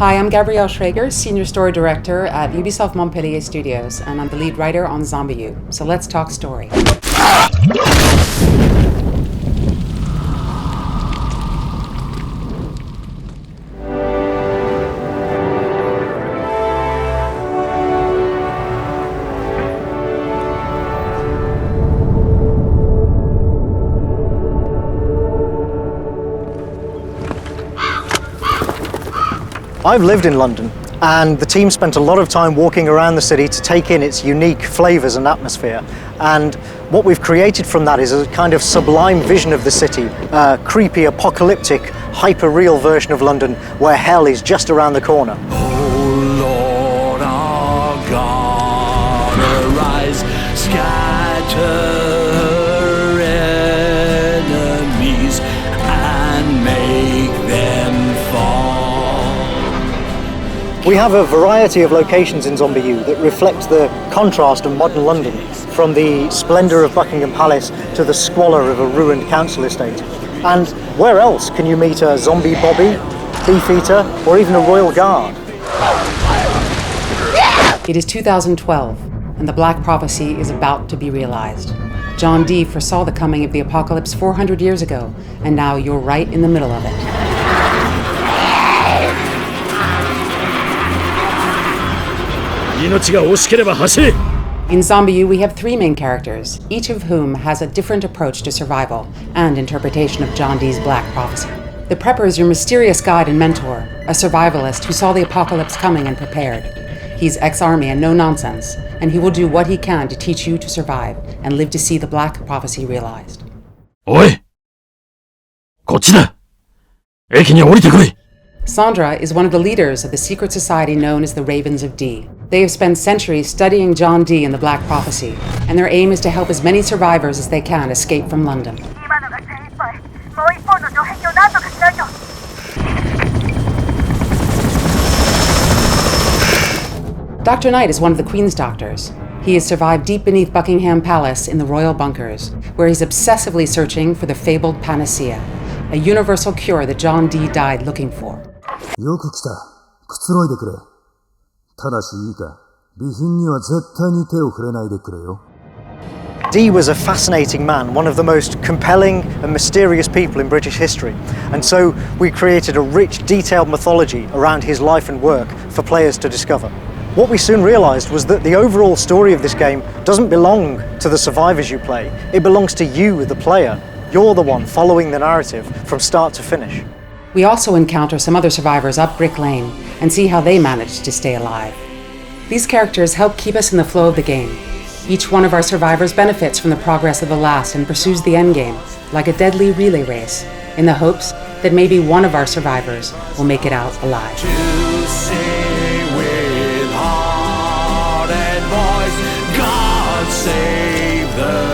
Hi, I'm Gabrielle Schrager, Senior Story Director at Ubisoft Montpellier Studios, and I'm the lead writer on ZombiU. So let's talk story. I've lived in London, and the team spent a lot of time walking around the city to take in its unique flavours and atmosphere. And what we've created from that is a kind of sublime vision of the city, a creepy, apocalyptic, hyper-real version of London where hell is just around the corner. Oh Lord our God, arise, scatter her enemies and make them fall. We have a variety of locations in ZombiU that reflect the contrast of modern London, from the splendour of Buckingham Palace to the squalor of a ruined council estate. And where else can you meet a zombie Bobby, Beefeater, or even a royal guard? It is 2012, and the Black Prophecy is about to be realized. John Dee foresaw the coming of the apocalypse 400 years ago, and now you're right in the middle of it. In ZombiU, we have three main characters, each of whom has a different approach to survival and interpretation of John Dee's Black Prophecy. The Prepper is your mysterious guide and mentor, a survivalist who saw the apocalypse coming and prepared. He's ex-army and no nonsense, and he will do what he can to teach you to survive and live to see the Black Prophecy realized. Oi! Sandra is one of the leaders of the secret society known as the Ravens of Dee. They have spent centuries studying John Dee and the Black Prophecy, and their aim is to help as many survivors as they can escape from London. Dr. Knight is one of the Queen's doctors. He has survived deep beneath Buckingham Palace in the royal bunkers, where he's obsessively searching for the fabled panacea, a universal cure that John Dee died looking for. よく来た。くつろいでくれ。ただしいいか、備品には絶対に手を触れないでくれよ。Dee was a fascinating man, one of the most compelling and mysterious people in British history. And so we created a rich, detailed mythology around his life and work for players to discover. What we soon realised was that the overall story of this game doesn't belong to the survivors you play. It belongs to you, the player. You're the one following the narrative from start to finish. We also encounter some other survivors up Brick Lane and see how they managed to stay alive. These characters help keep us in the flow of the game. Each one of our survivors benefits from the progress of the last and pursues the endgame, like a deadly relay race, in the hopes that maybe one of our survivors will make it out alive. To say with heart and voice, God save the